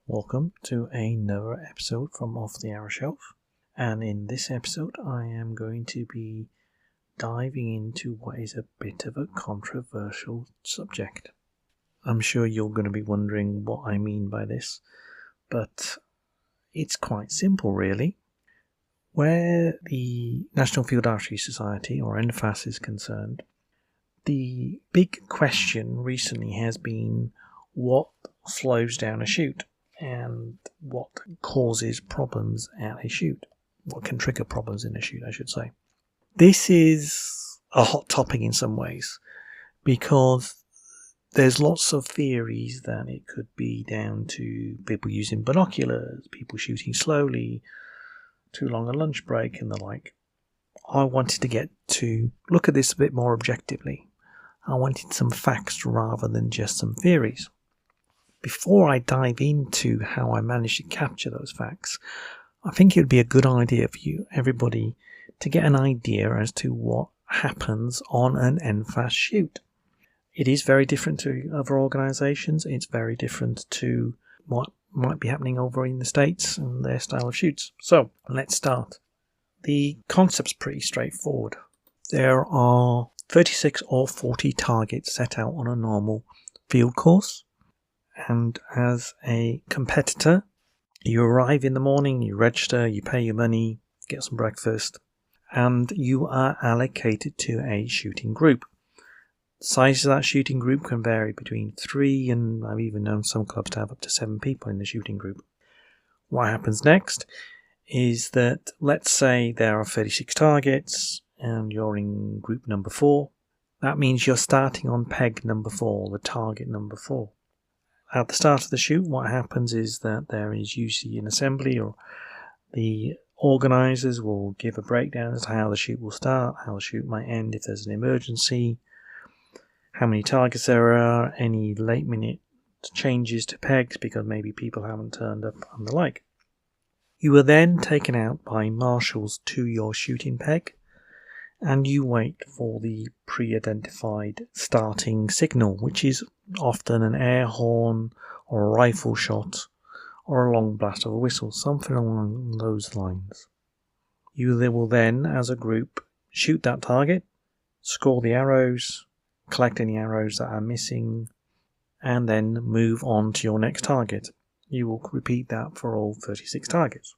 Welcome to another episode from Off the Arrow Shelf, and in this episode I am going to be diving into what is a bit of a controversial subject. I'm sure you're going to be wondering what I mean by this, but it's quite simple really. Where the National Field Archery Society, or nfas, is concerned, the big question recently has been what slows down a shoot and what causes problems at a shoot. What can trigger problems in a shoot, I should say. This is a hot topic in some ways because there's lots of theories that it could be down to people using binoculars, people shooting slowly, too long a lunch break and the like. I wanted to get to look at this a bit more objectively. I wanted some facts rather than just some theories. Before I dive into how I managed to capture those facts, I think it would be a good idea for everybody, to get an idea as to what happens on an nfas shoot. It is very different to other organisations. It's very different to what might be happening over in the States and their style of shoots. So, let's start. The concept's pretty straightforward. There are 36 or 40 targets set out on a normal field course. And as a competitor, you arrive in the morning, you register, you pay your money, get some breakfast, and you are allocated to a shooting group. The size of that shooting group can vary between 3 and I've even known some clubs to have up to 7 people in the shooting group. What happens next is that, let's say there are 36 targets and you're in group number 4. That means you're starting on peg number 4, the target number 4. At the start of the shoot, what happens is that there is usually an assembly, or the organisers will give a breakdown as to how the shoot will start, how the shoot might end if there's an emergency, how many targets there are, any late minute changes to pegs because maybe people haven't turned up and the like. You are then taken out by marshals to your shooting peg, and you wait for the pre-identified starting signal, which is often an air horn or a rifle shot or a long blast of a whistle, something along those lines. You will then, as a group, shoot that target, score the arrows, collect any arrows that are missing, and then move on to your next target. You will repeat that for all 36 targets.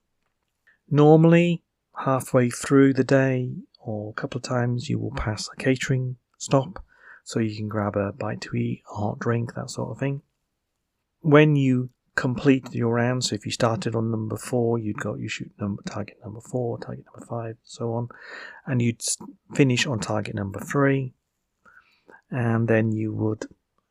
Normally, halfway through the day, or a couple of times, you will pass a catering stop so you can grab a bite to eat, a hot drink, that sort of thing. When you complete your round, so if you started on number 4, you shoot target number 4, target number 5, so on, and you'd finish on target number 3, and then you would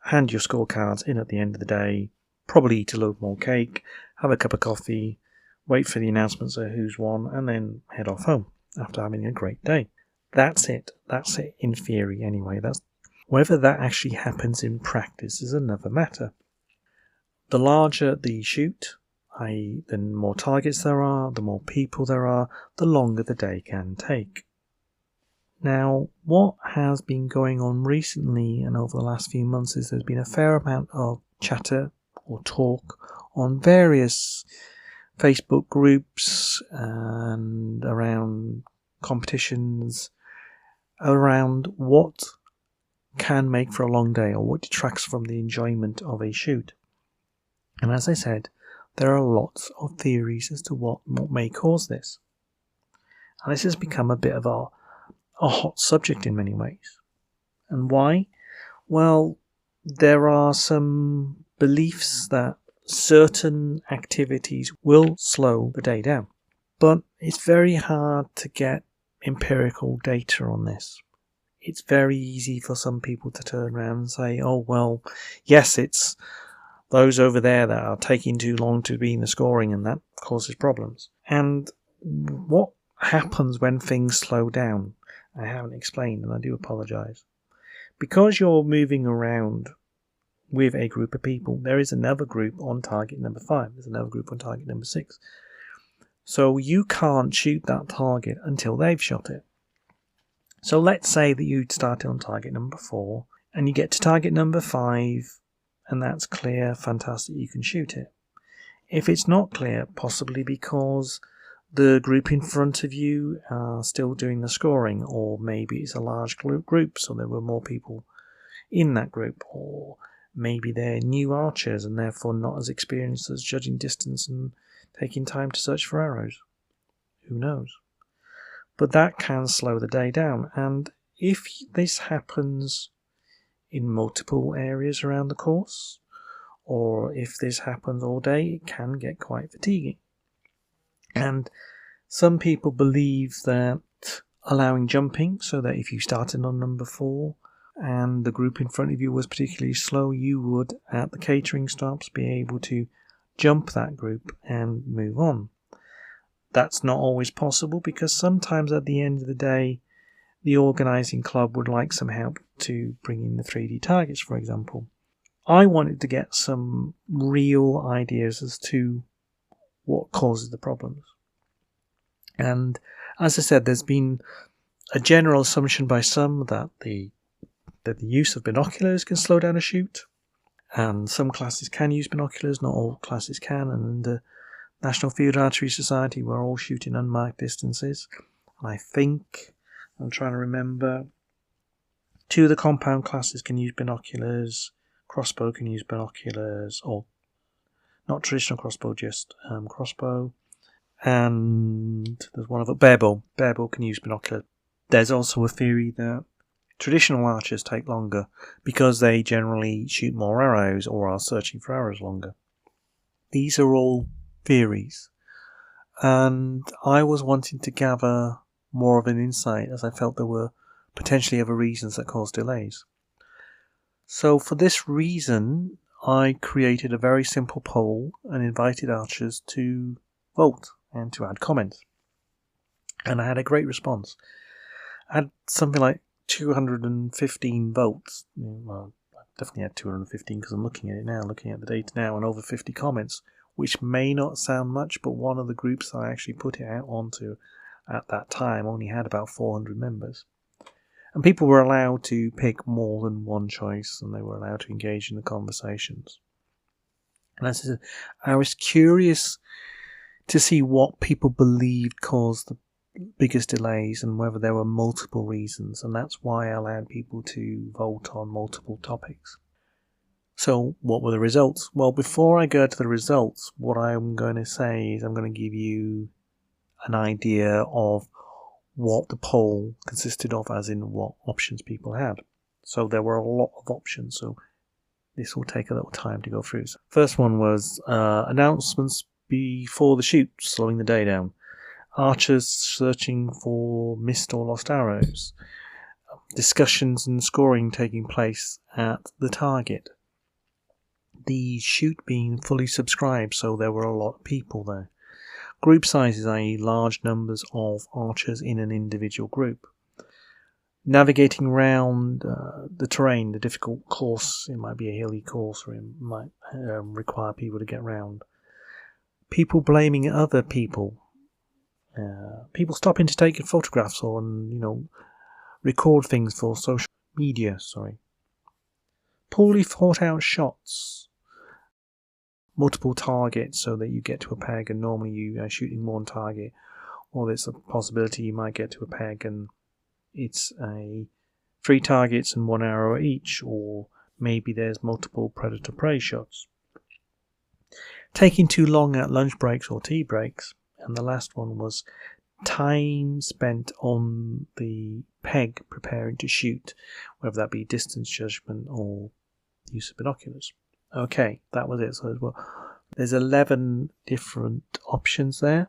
hand your scorecards in at the end of the day, probably eat a load more cake, have a cup of coffee, wait for the announcements of who's won, and then head off home after having a great day. That's it in theory anyway. Whether that actually happens in practice is another matter. The larger the shoot, i.e. the more targets there are, the more people there are, the longer the day can take. Now, what has been going on recently and over the last few months is there's been a fair amount of chatter or talk on various Facebook groups and around competitions around what can make for a long day or what detracts from the enjoyment of a shoot. And as I said, there are lots of theories as to what may cause this. And this has become a bit of a hot subject in many ways. And why? Well, there are some beliefs that certain activities will slow the day down. But it's very hard to get empirical data on this. It's very easy for some people to turn around and say, oh, well, yes, it's those over there that are taking too long to be in the scoring and that causes problems. And what happens when things slow down? I haven't explained and I do apologise. Because you're moving around with a group of people, there is another group on target number 5. There's another group on target number 6. So you can't shoot that target until they've shot it. So let's say that you'd started on target number 4 and you get to target number 5 and that's clear, fantastic, you can shoot it. If it's not clear, possibly because the group in front of you are still doing the scoring, or maybe it's a large group, so there were more people in that group, or maybe they're new archers and therefore not as experienced as judging distance and taking time to search for arrows. Who knows? But that can slow the day down, and if this happens in multiple areas around the course, or if this happens all day, it can get quite fatiguing. And some people believe that allowing jumping, so that if you started on number 4 and the group in front of you was particularly slow, you would, at the catering stops, be able to jump that group and move on. That's not always possible, because sometimes at the end of the day, the organising club would like some help to bring in the 3D targets, for example. I wanted to get some real ideas as to what causes the problems. And as I said, there's been a general assumption by some that the use of binoculars can slow down a shoot, and some classes can use binoculars, not all classes can, and the National Field Archery Society were all shooting unmarked distances. And I think, I'm trying to remember, 2 of the compound classes can use binoculars, crossbow can use binoculars, or not traditional crossbow, just crossbow, and there's one of it, barebow can use binoculars. There's also a theory that traditional archers take longer because they generally shoot more arrows or are searching for arrows longer. These are all theories, and I was wanting to gather more of an insight, as I felt there were potentially other reasons that caused delays. So for this reason, I created a very simple poll and invited archers to vote and to add comments. And I had a great response. I had something like 215 votes. Well, I definitely had 215 because I'm looking at it now, looking at the data now, and over 50 comments, which may not sound much, but one of the groups I actually put it out onto at that time only had about 400 members. And people were allowed to pick more than one choice, and they were allowed to engage in the conversations. And as I said, I was curious to see what people believed caused the biggest delays and whether there were multiple reasons, and that's why I allowed people to vote on multiple topics. So what were the results? Well, before I go to the results, what I'm going to say is I'm going to give you an idea of what the poll consisted of, as in what options people had. So there were a lot of options, so this will take a little time to go through. So first one was announcements before the shoot, slowing the day down. Archers searching for missed or lost arrows. Discussions and scoring taking place at the target. The shoot being fully subscribed, so there were a lot of people there. Group sizes, i.e. large numbers of archers in an individual group. Navigating around the terrain, the difficult course. It might be a hilly course, or it might require people to get round. People blaming other people. People stopping to take photographs or record things for social media. Poorly thought out shots. Multiple targets so that you get to a peg, and normally you are shooting one target, or there's a possibility you might get to a peg and it's 3 targets and 1 arrow each, or maybe there's multiple predator-prey shots. Taking too long at lunch breaks or tea breaks, and the last one was time spent on the peg preparing to shoot, whether that be distance judgment or use of binoculars. Okay, that was it. So there's 11 different options there,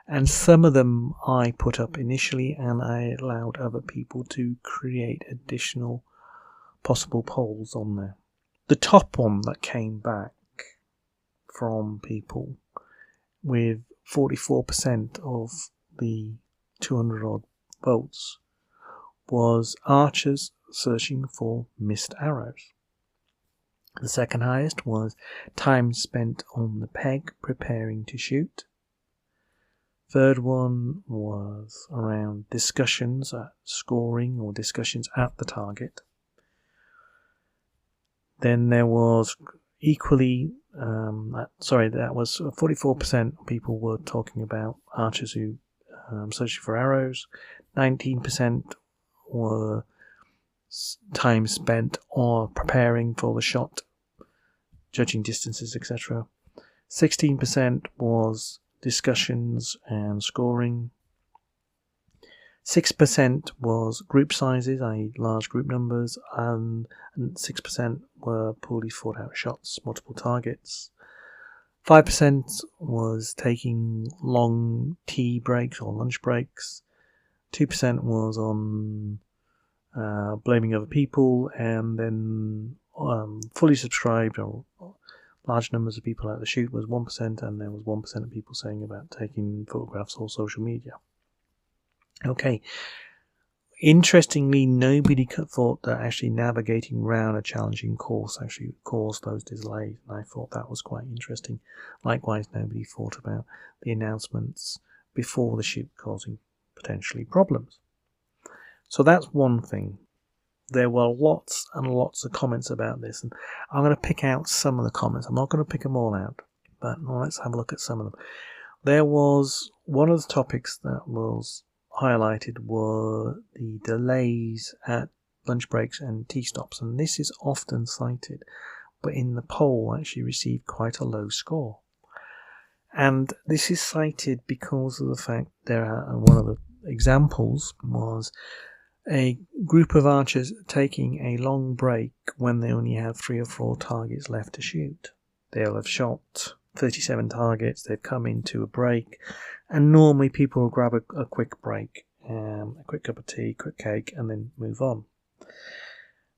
and some of them I put up initially, and I allowed other people to create additional possible polls on there. The top one that came back from people with 44% of the 200 odd votes was archers searching for missed arrows. The second highest was time spent on the peg preparing to shoot. Third one was around discussions at scoring or discussions at the target. Then there was equally That was 44% of people were talking about archers who searching for arrows. 19% were time spent or preparing for the shot, judging distances, etc. 16% was discussions and scoring. 6% was group sizes, i.e. large group numbers, and 6% were poorly thought out shots, multiple targets. 5% was taking long tea breaks or lunch breaks. 2% was on blaming other people, and then fully subscribed or large numbers of people at the shoot was 1%, and there was 1% of people saying about taking photographs or social media. Okay. Interestingly, nobody thought that actually navigating around a challenging course actually caused those delays, and I thought that was quite interesting. Likewise, nobody thought about the announcements before the shoot causing potentially problems. So that's one thing. There were lots and lots of comments about this, and I'm going to pick out some of the comments. I'm not going to pick them all out, but let's have a look at some of them. There was one of the topics that was highlighted were the delays at lunch breaks and tea stops, and this is often cited, but in the poll actually received quite a low score. And this is cited because of the fact one of the examples was a group of archers taking a long break when they only have 3 or 4 targets left to shoot. They'll have shot 37 targets, they've come into a break, and normally people will grab a quick break, a quick cup of tea, quick cake, and then move on.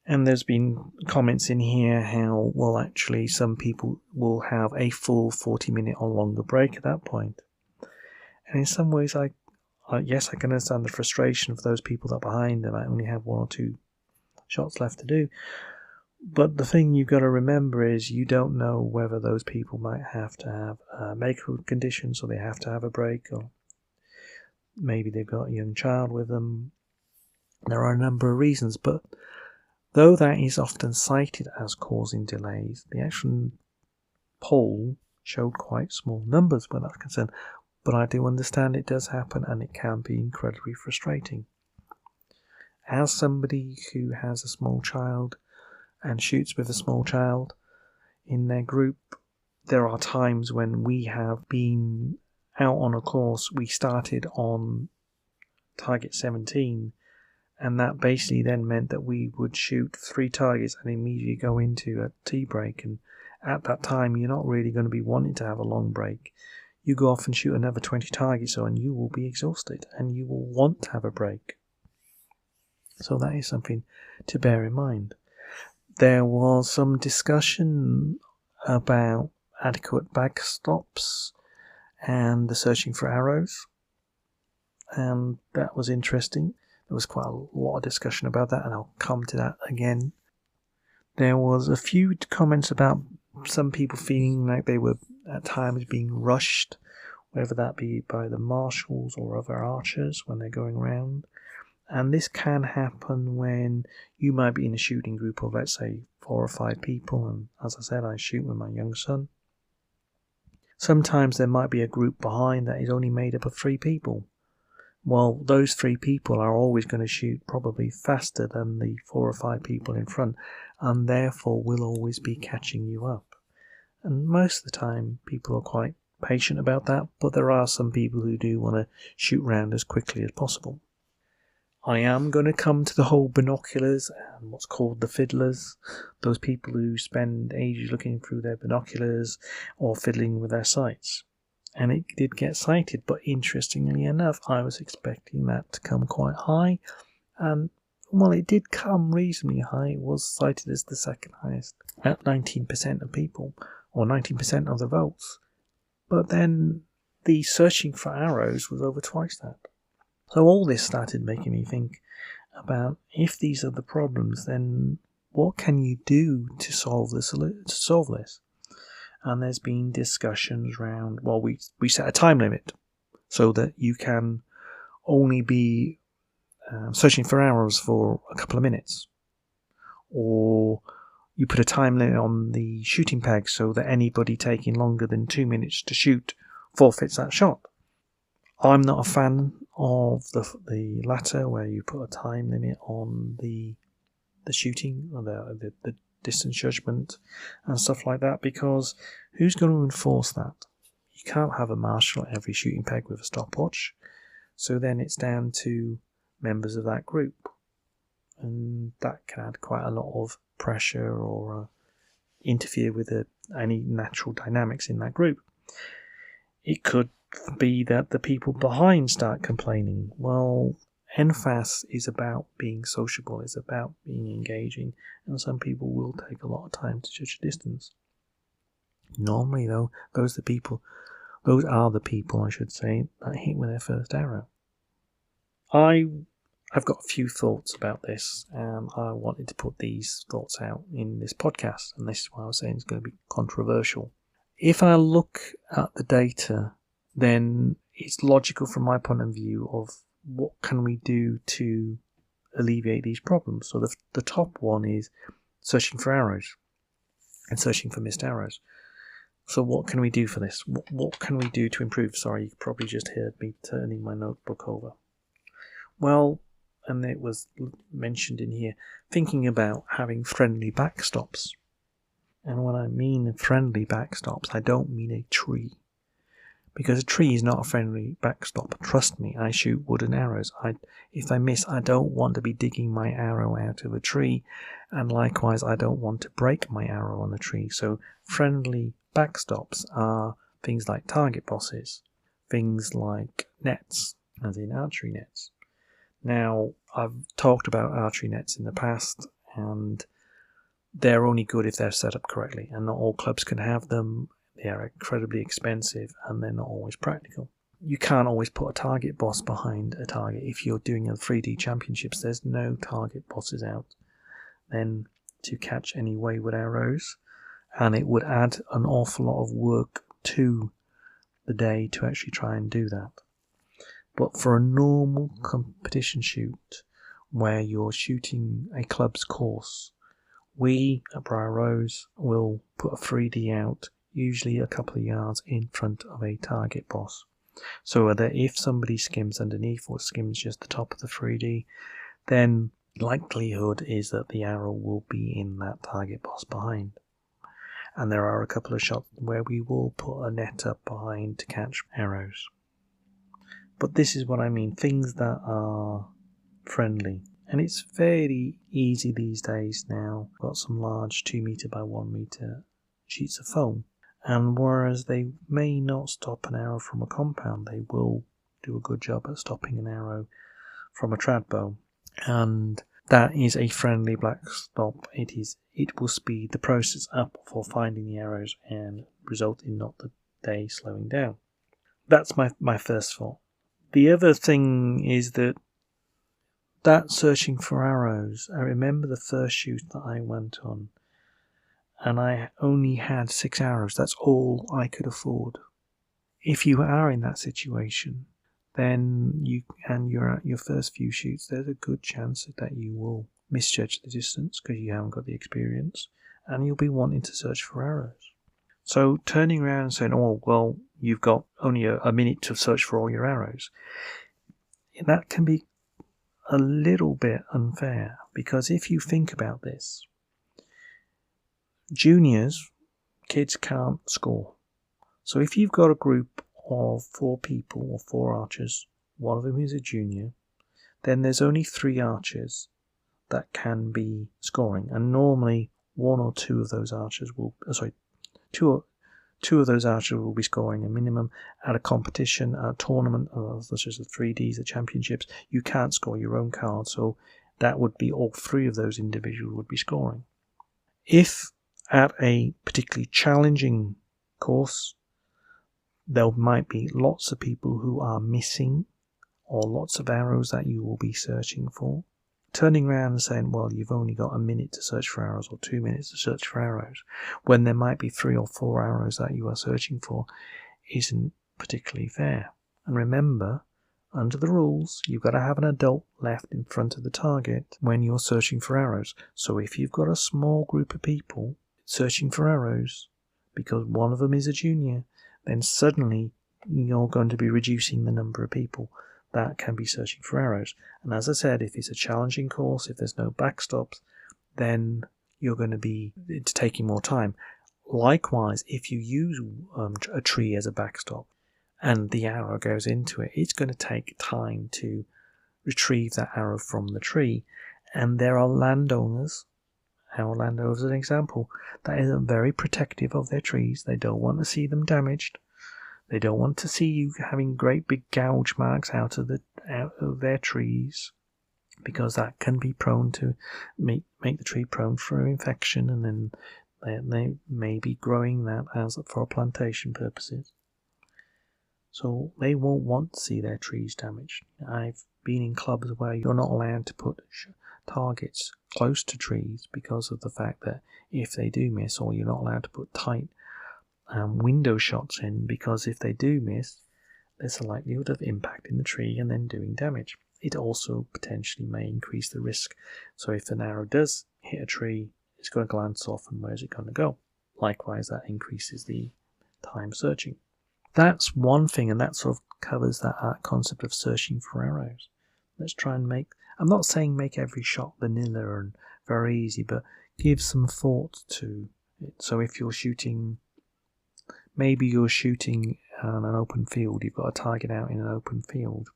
And there's been comments in here how, well, actually some people will have a full 40-minute or longer break at that point. And in some ways, yes, I can understand the frustration of those people that are behind them. I only have 1 or 2 shots left to do. But the thing you've got to remember is you don't know whether those people might have to have medical conditions, or they have to have a break, or maybe they've got a young child with them. There are a number of reasons, but though that is often cited as causing delays, the actual poll showed quite small numbers where that's concerned. But I do understand it does happen, and it can be incredibly frustrating. As somebody who has a small child and shoots with a small child in their group, there are times when we have been out on a course. We started on target 17, and that basically then meant that we would shoot 3 targets and immediately go into a tea break. And at that time, you're not really going to be wanting to have a long break. You go off and shoot another 20 targets, and you will be exhausted, and you will want to have a break. So that is something to bear in mind. There was some discussion about adequate backstops and the searching for arrows, and that was interesting. There was quite a lot of discussion about that, and I'll come to that again. There was a few comments about some people feeling like they were at times being rushed, whether that be by the marshals or other archers when they're going around. And this can happen when you might be in a shooting group of, let's say, 4 or 5 people, and as I said, I shoot with my young son. Sometimes there might be a group behind that is only made up of 3 people. Well, those 3 people are always going to shoot probably faster than the 4 or 5 people in front, and therefore will always be catching you up. And most of the time, people are quite patient about that, but there are some people who do want to shoot round as quickly as possible. I am going to come to the whole binoculars and what's called the fiddlers, those people who spend ages looking through their binoculars or fiddling with their sights. And it did get cited, but interestingly enough, I was expecting that to come quite high, and well, it did come reasonably high. It was cited as the second highest at 19% of people, or 19% of the votes. But then the searching for arrows was over twice that. So all this started making me think about, if these are the problems, then what can you do to solve this? And there's been discussions around, well, we set a time limit so that you can only be searching for arrows for a couple of minutes. Or you put a time limit on the shooting peg so that anybody taking longer than 2 minutes to shoot forfeits that shot. I'm not a fan of the latter, where you put a time limit on the shooting, or the distance judgment and stuff like that, because who's going to enforce that? You can't have a marshal at every shooting peg with a stopwatch, so then it's down to members of that group, and that can add quite a lot of pressure or interfere with any natural dynamics in that group. It could be that the people behind start complaining. Well, nfas is about being sociable, it's about being engaging, and some people will take a lot of time to judge a distance. Normally, though, those are the people, I should say, that hit with their first arrow. I've got a few thoughts about this, and I wanted to put these thoughts out in this podcast, and this is why I was saying it's going to be controversial. If I look at the data, then it's logical from my point of view of what can we do to alleviate these problems. So the top one is searching for arrows and searching for missed arrows. So what can we do for this? What can we do to improve? Sorry, you probably just heard me turning my notebook over. Well, and it was mentioned in here, thinking about having friendly backstops. And when I mean friendly backstops, I don't mean a tree. Because a tree is not a friendly backstop. Trust me, I shoot wooden arrows. If I miss, I don't want to be digging my arrow out of a tree. And likewise, I don't want to break my arrow on the tree. So friendly backstops are things like target bosses, things like nets, as in archery nets. Now, I've talked about archery nets in the past, and they're only good if they're set up correctly, and not all clubs can have them. They are incredibly expensive, and they're not always practical. You can't always put a target boss behind a target. If you're doing a 3D championships, there's no target bosses out then to catch any wayward arrows, and it would add an awful lot of work to the day to actually try and do that. But for a normal competition shoot, where you're shooting a club's course, we at Briar Rose will put a 3D out, usually a couple of yards in front of a target boss. So that if somebody skims underneath or skims just the top of the 3D, then likelihood is that the arrow will be in that target boss behind. And there are a couple of shots where we will put a net up behind to catch arrows. But this is what I mean, things that are friendly. And it's fairly easy these days now. Got some large 2 meter by 1 meter sheets of foam. And whereas they may not stop an arrow from a compound, they will do a good job at stopping an arrow from a trad bow. And that is a friendly black stop. It will speed the process up for finding the arrows and result in not the day slowing down. That's my first thought. The other thing is that searching for arrows, I remember the first shoot that I went on, and I only had 6 arrows. That's all I could afford. If you are in that situation, then you're at your first few shoots, there's a good chance that you will misjudge the distance because you haven't got the experience, and you'll be wanting to search for arrows. So turning around and saying, oh, well, you've got only a minute to search for all your arrows, that can be a little bit unfair, because if you think about this, juniors, kids can't score. So if you've got a group of 4 people or 4 archers, one of them is a junior, then there's only 3 archers that can be scoring, and normally 1 or 2 of those archers will, two of those archers will be scoring a minimum. At a competition, at a tournament, such as the 3Ds, the championships, you can't score your own card, so that would be all 3 of those individuals would be scoring. If at a particularly challenging course, there might be lots of people who are missing, or lots of arrows that you will be searching for. Turning around and saying, well, you've only got a minute to search for arrows or 2 minutes to search for arrows, when there might be 3 or 4 arrows that you are searching for, isn't particularly fair. And remember, under the rules, you've got to have an adult left in front of the target when you're searching for arrows. So if you've got a small group of people searching for arrows because one of them is a junior, then suddenly you're going to be reducing the number of people that can be searching for arrows. And as I said, if it's a challenging course, if there's no backstops, then you're going to be taking more time. Likewise, if you use a tree as a backstop and the arrow goes into it, it's going to take time to retrieve that arrow from the tree. And there are landowners, our landowners as an example, that is very protective of their trees. They don't want to see them damaged. They don't want to see you having great big gouge marks out of their trees, because that can be prone to make the tree prone for infection, and then they may be growing that as for plantation purposes. So they won't want to see their trees damaged. I've been in clubs where you're not allowed to put targets close to trees because of the fact that if they do miss, or you're not allowed to put tight window shots in, because if they do miss, there's a likelihood of impacting the tree and then doing damage. It also potentially may increase the risk. So if an arrow does hit a tree, it's going to glance off, and where's it going to go? Likewise, that increases the time searching. That's one thing, and that sort of covers that concept of searching for arrows. Let's try and I'm not saying make every shot vanilla and very easy, but give some thought to it. So if you're shooting, maybe you're shooting on an open field, you've got a target out in an open field,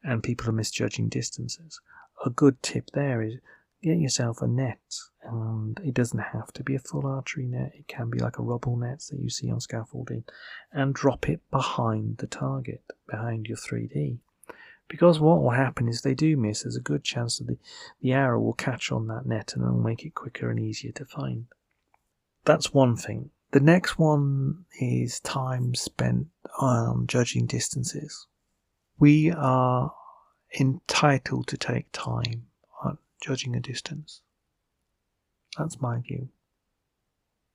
and people are misjudging distances. A good tip there is get yourself a net, and it doesn't have to be a full archery net. It can be like a rubble net that you see on scaffolding, and drop it behind the target, behind your 3D. Because what will happen is they do miss, there's a good chance that the arrow will catch on that net and it'll make it quicker and easier to find. That's one thing. The next one is time spent on judging distances. We are entitled to take time on judging a distance. That's my view.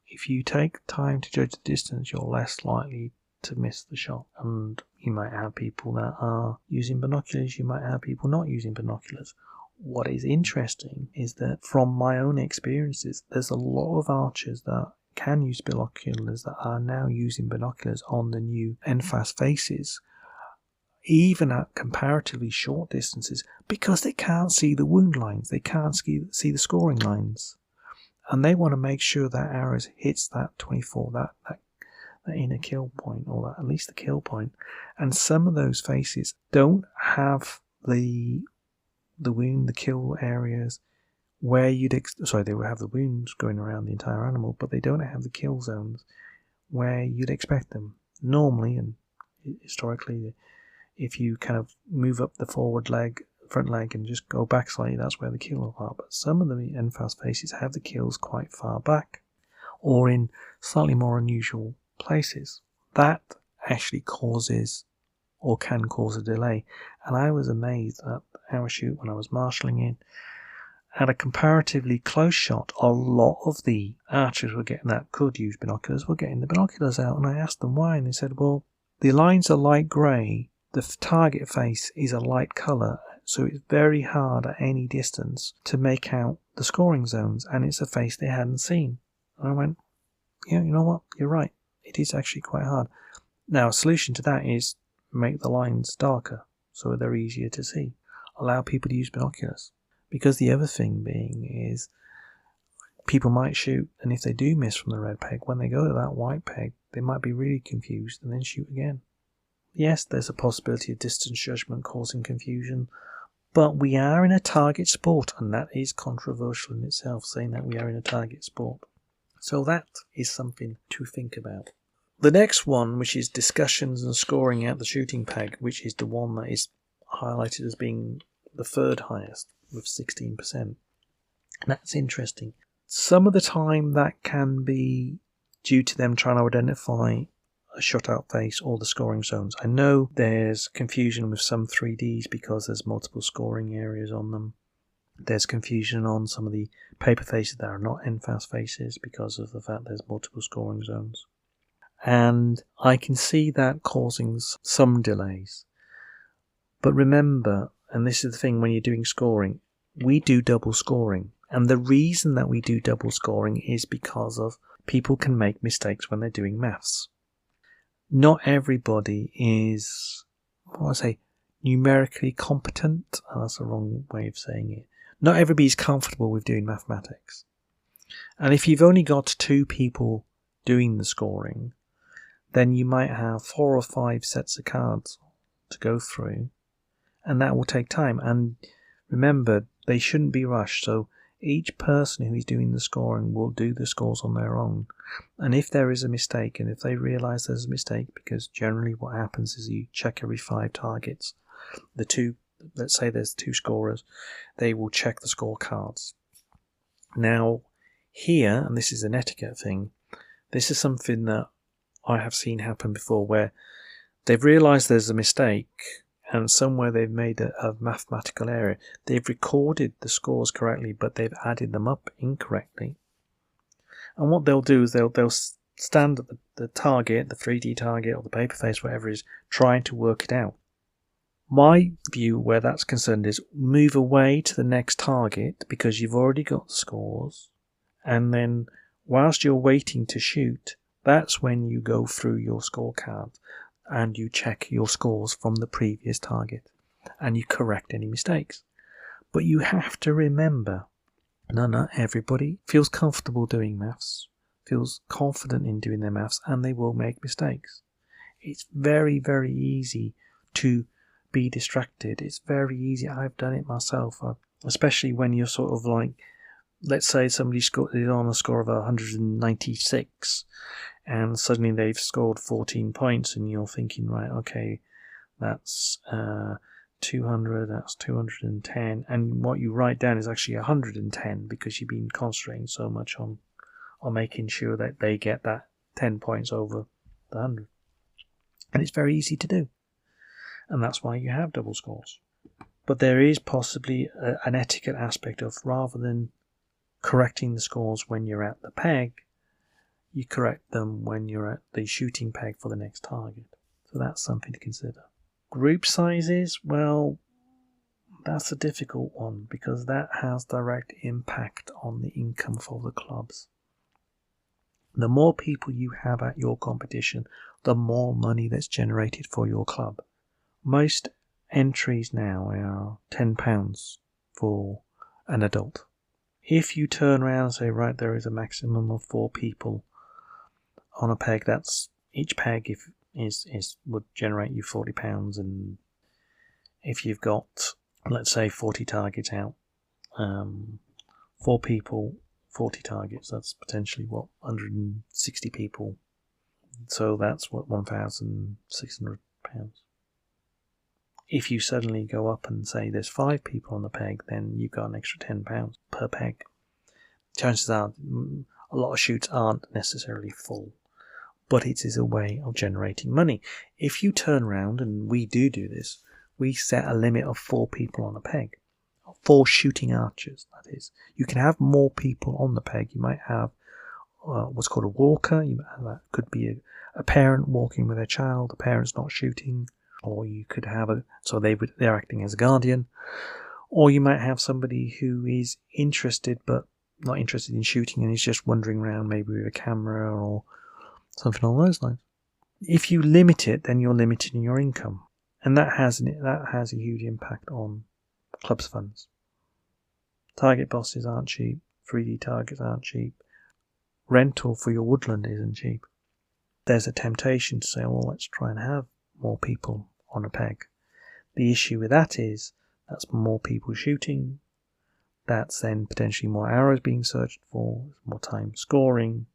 If you take time to judge the distance, you're less likely to miss the shot. And you might have people that are using binoculars, you might have people not using binoculars. What is interesting is that from my own experiences, there's a lot of archers that can use binoculars that are now using binoculars on the new nfas faces, even at comparatively short distances, because they can't see the wound lines, they can't see the scoring lines, and they want to make sure that arrow hits that 24, that inner kill point, or that, at least the kill point. And some of those faces don't have the wound, the kill areas where they will have the wounds going around the entire animal, but they don't have the kill zones where you'd expect them. Normally, and historically, if you kind of move up the front leg and just go back slightly, that's where the kills are. But some of the nfas faces have the kills quite far back, or in slightly more unusual places. That actually causes, or can cause, a delay. And I was amazed at our shoot when I was marshalling in. At a comparatively close shot, a lot of the archers that could use binoculars were getting the binoculars out, and I asked them why, and they said, well, the lines are light grey, the target face is a light colour, so it's very hard at any distance to make out the scoring zones, and it's a face they hadn't seen. And I went, yeah, you know what, you're right, it is actually quite hard. Now, a solution to that is make the lines darker so they're easier to see. Allow people to use binoculars. Because the other thing being is people might shoot, and if they do miss from the red peg, when they go to that white peg, they might be really confused and then shoot again. Yes, there's a possibility of distance judgment causing confusion, but we are in a target sport, and that is controversial in itself, saying that we are in a target sport. So that is something to think about. The next one, which is discussions and scoring at the shooting peg, which is the one that is highlighted as being the third highest, with 16%. That's interesting. Some of the time that can be due to them trying to identify a shutout face or the scoring zones. I know there's confusion with some 3Ds because there's multiple scoring areas on them. There's confusion on some of the paper faces that are not nfas faces because of the fact there's multiple scoring zones. And I can see that causing some delays. But remember, and this is the thing when you're doing scoring, we do double scoring. And the reason that we do double scoring is because of people can make mistakes when they're doing maths. Not everybody is, numerically competent. Oh, that's the wrong way of saying it. Not everybody's comfortable with doing mathematics. And if you've only got 2 people doing the scoring, then you might have 4 or 5 sets of cards to go through, and that will take time. And remember, they shouldn't be rushed. So each person who is doing the scoring will do the scores on their own. And if there is a mistake, and if they realise there's a mistake, because generally what happens is you check every 5 targets, let's say there's 2 scorers, they will check the scorecards. Now, here, and this is an etiquette thing, this is something that I have seen happen before, where they've realised there's a mistake, and somewhere they've made a mathematical error. They've recorded the scores correctly, but they've added them up incorrectly. And what they'll do is they'll stand at the target, the 3D target, or the paper face, whatever it is, trying to work it out. My view where that's concerned is move away to the next target, because you've already got the scores, and then whilst you're waiting to shoot, that's when you go through your scorecard and you check your scores from the previous target and you correct any mistakes. But you have to remember, not everybody feels comfortable doing maths, feels confident in doing their maths, and they will make mistakes. It's very, very easy to be distracted. It's very easy. I've done it myself, especially when you're sort of like, let's say somebody scored on a score of 196, and suddenly they've scored 14 points, and you're thinking, right, okay, that's 200, that's 210, and what you write down is actually 110 because you've been concentrating so much on making sure that they get that 10 points over the 100. And it's very easy to do, and that's why you have double scores. But there is possibly an etiquette aspect of, rather than correcting the scores when you're at the peg, you correct them when you're at the shooting peg for the next target. So that's something to consider. Group sizes, well, that's a difficult one because that has direct impact on the income for the clubs. The more people you have at your competition, the more money that's generated for your club. Most entries now are £10 for an adult. If you turn around and say, right, there is a maximum of 4 people on a peg, that's each peg would generate you £40, and if you've got, let's say, 40 targets out, 4 people, 40 targets, that's potentially 160 people. So that's £1,600. If you suddenly go up and say there's 5 people on the peg, then you've got an extra £10 per peg. Chances are a lot of shoots aren't necessarily full, but it is a way of generating money. If you turn around, and we do this, we set a limit of 4 people on a peg. 4 shooting archers, that is. You can have more people on the peg. You might have what's called a walker. That could be a parent walking with their child. The parent's not shooting. Or you could have they're acting as a guardian. Or you might have somebody who is interested but not interested in shooting and is just wandering around, maybe with a camera or something along those lines. If you limit it, then you're limiting your income, and that has a huge impact on clubs' funds. Target bosses aren't cheap. 3D targets aren't cheap. Rental for your woodland isn't cheap. There's a temptation to say, well, let's try and have more people on a peg. The issue with that is that's more people shooting. That's then potentially more arrows being searched for, more time scoring,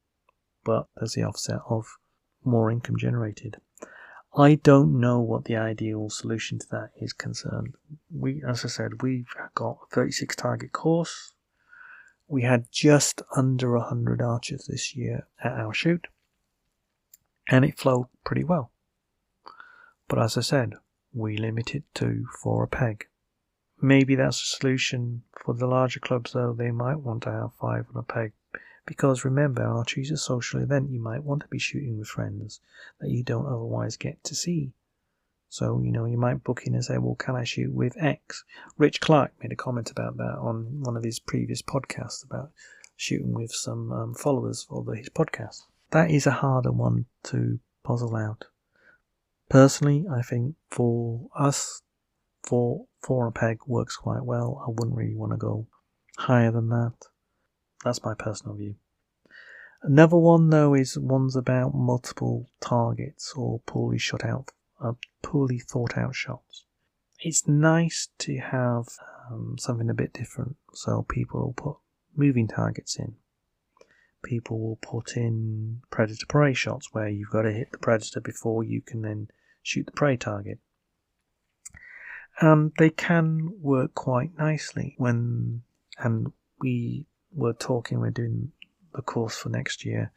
but there's the offset of more income generated. I don't know what the ideal solution to that is concerned. As I said, we've got a 36 target course. We had just under 100 archers this year at our shoot, and it flowed pretty well. But as I said, we limit it to 4 a peg. Maybe that's a solution for the larger clubs, though. They might want to have 5 on a peg. Because remember, archery is a social event. You might want to be shooting with friends that you don't otherwise get to see So, you might book in and say, well, can I shoot with X? Rich Clark made a comment about that on one of his previous podcasts about shooting with some followers for his podcast. That is a harder one to puzzle out. Personally, I think for us, 4 on a peg works quite well. I wouldn't really want to go higher than that. That's my personal view. Another one, though, is ones about multiple targets or poorly thought out shots. It's nice to have something a bit different. So people will put moving targets in. People will put in predator-prey shots where you've got to hit the predator before you can then shoot the prey target. And they can work quite nicely we're doing the course for next year,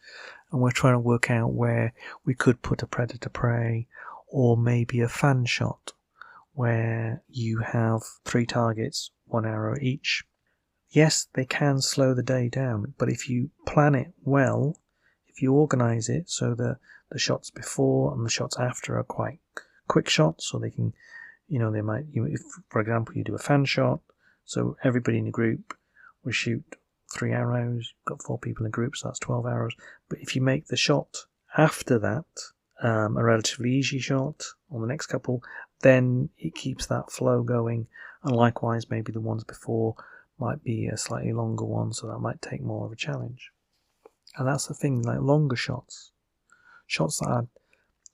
and we're trying to work out where we could put a predator-prey or maybe a fan shot where you have 3 targets, 1 arrow each. Yes, they can slow the day down, but if you plan it well, if you organise it so that the shots before and the shots after are quite quick shots, so they can, they might, if, for example, you do a fan shot, so everybody in the group will shoot 3 arrows, you've got 4 people in a group, so that's 12 arrows. But if you make the shot after that a relatively easy shot on the next couple, then it keeps that flow going. And likewise, maybe the ones before might be a slightly longer one, so that might take more of a challenge. And that's the thing, like longer shots that are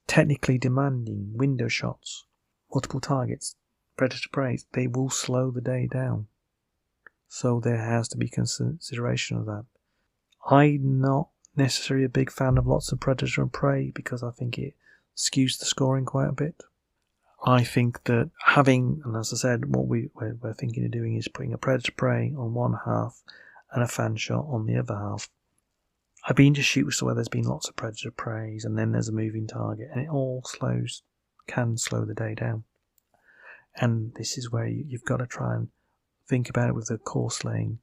technically demanding, window shots, multiple targets, predator-prey, they will slow the day down. So there has to be consideration of that. I'm not necessarily a big fan of lots of predator and prey because I think it skews the scoring quite a bit. I think that having, and as I said, what we're thinking of doing is putting a predator-prey on one half and a fan shot on the other half. I've been to shoots where there's been lots of predator-preys and then there's a moving target, and it all can slow the day down. And this is where you've got to try and think about it with the course laying.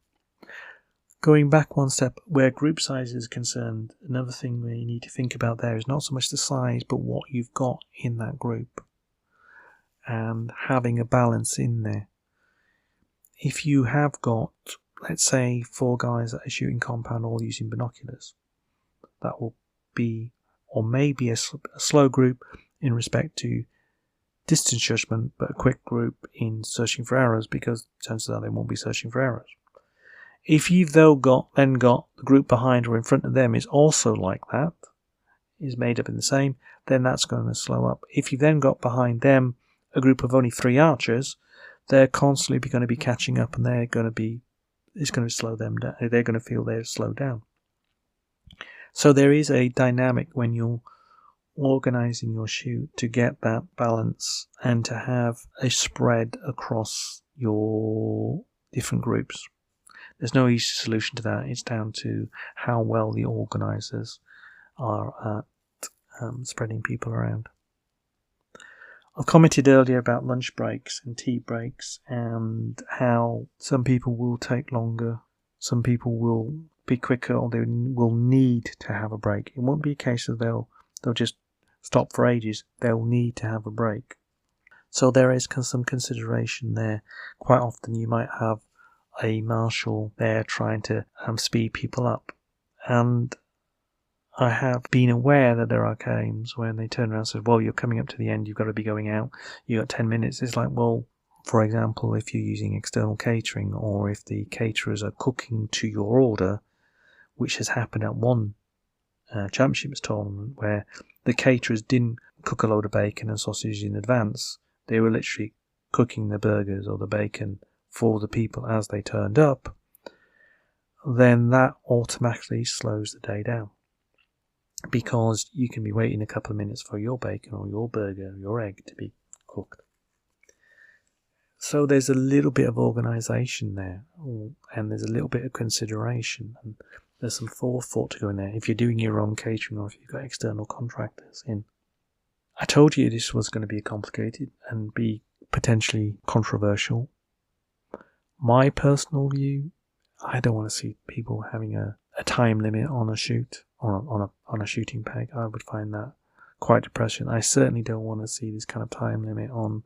Going back one step, where group size is concerned, another thing where you need to think about there is not so much the size, but what you've got in that group and having a balance in there. If you have got, let's say, 4 guys that are shooting compound all using binoculars, that will be, or maybe a slow group in respect to distance judgment, but a quick group in searching for arrows, because chances are they won't be searching for arrows. If you've then got the group behind or in front of them is also like that, is made up in the same, then that's going to slow up. If you've then got behind them a group of only 3 archers, they're constantly going to be catching up, and it's going to slow them down. They're going to feel they're slowed down. So there is a dynamic when you're organising your shoot to get that balance and to have a spread across your different groups. There's no easy solution to that. It's down to how well the organisers are at spreading people around. I've commented earlier about lunch breaks and tea breaks and how some people will take longer, some people will be quicker, or they will need to have a break. It won't be a case of they'll just stop for ages. They'll need to have a break. So there is some consideration there. Quite often you might have a marshal there trying to speed people up. And I have been aware that there are games when they turn around and say, well, you're coming up to the end, you've got to be going out, you've got 10 minutes. It's like, well, for example, if you're using external catering, or if the caterers are cooking to your order, which has happened at one championships tournament where the caterers didn't cook a load of bacon and sausage in advance. They were literally cooking the burgers or the bacon for the people as they turned up. Then that automatically slows the day down, because you can be waiting a couple of minutes for your bacon or your burger or your egg to be cooked. So there's a little bit of organisation there, and there's a little bit of consideration, and there's some forethought to go in there if you're doing your own catering or if you've got external contractors in. I told you this was going to be complicated and be potentially controversial. My personal view, I don't want to see people having a time limit on a shoot, on a shooting peg. I would find that quite depressing. I certainly don't want to see this kind of time limit on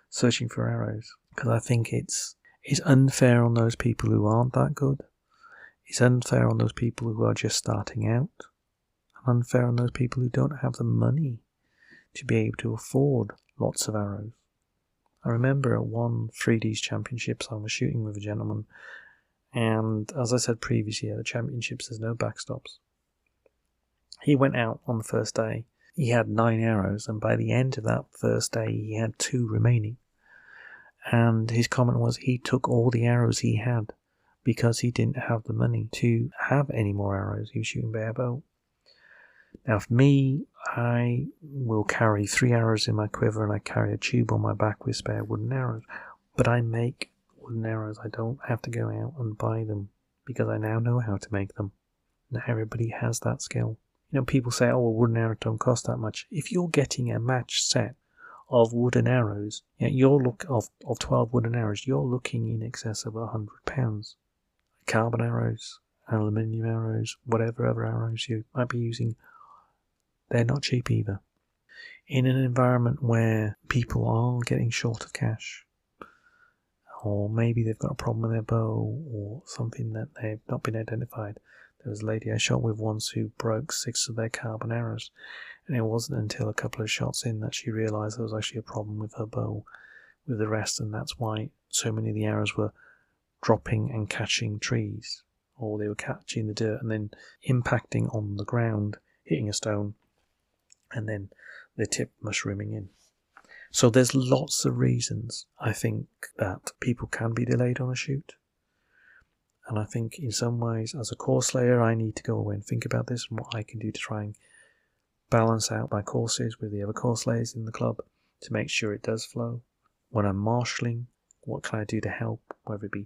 searching for arrows, because I think it's unfair on those people who aren't that good. It's unfair on those people who are just starting out, and unfair on those people who don't have the money to be able to afford lots of arrows. I remember at one 3Ds championships I was shooting with a gentleman, and as I said previously, at the championships there's no backstops. He went out on the first day, he had 9 arrows, and by the end of that first day he had 2 remaining. And his comment was he took all the arrows he had because he didn't have the money to have any more arrows. He was shooting bare bow. Now for me, I will carry 3 arrows in my quiver, and I carry a tube on my back with spare wooden arrows. But I make wooden arrows. I don't have to go out and buy them because I now know how to make them. Not everybody has that skill. You know, people say, oh, well, wooden arrows don't cost that much. If you're getting a match set of wooden arrows, of 12 wooden arrows, you're looking in excess of £100. Carbon arrows, aluminium arrows, whatever other arrows you might be using, they're not cheap either. In an environment where people are getting short of cash, or maybe they've got a problem with their bow, or something that they've not been identified. There was a lady I shot with once who broke 6 of their carbon arrows, and it wasn't until a couple of shots in that she realised there was actually a problem with her bow with the rest, and that's why so many of the arrows were dropping and catching trees, or they were catching the dirt and then impacting on the ground, hitting a stone, and then the tip mushrooming in. So there's lots of reasons I think that people can be delayed on a shoot. And I think in some ways, as a course layer, I need to go away and think about this and what I can do to try and balance out my courses with the other course layers in the club to make sure it does flow. When I'm marshalling, what can I do to help, whether it be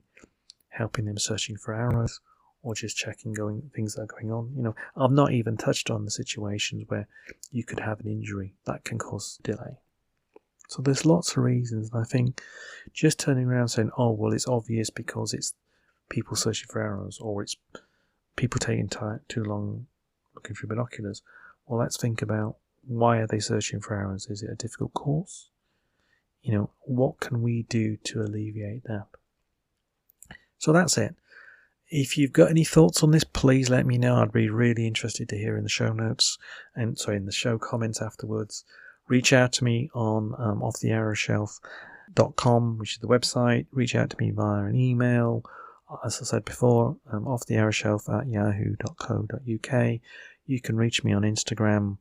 helping them searching for arrows or just checking things that are going on. You know, I've not even touched on the situations where you could have an injury that can cause delay. So there's lots of reasons, and I think just turning around saying, oh, well, it's obvious because it's people searching for arrows, or it's people taking too long looking through binoculars. Well, let's think about, why are they searching for arrows? Is it a difficult course? You know, what can we do to alleviate that? So that's it. If you've got any thoughts on this, please let me know. I'd be really interested to hear in the show notes, in the show comments afterwards. Reach out to me on offthearrowshelf.com, which is the website. Reach out to me via an email, as I said before, offthearrowshelf@yahoo.co.uk. You can reach me on Instagram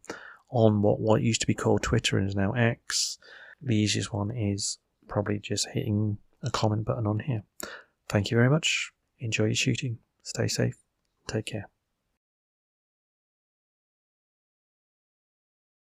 on what used to be called Twitter and is now X. The easiest one is probably just hitting a comment button on here. Thank you very much. Enjoy your shooting. Stay safe. Take care.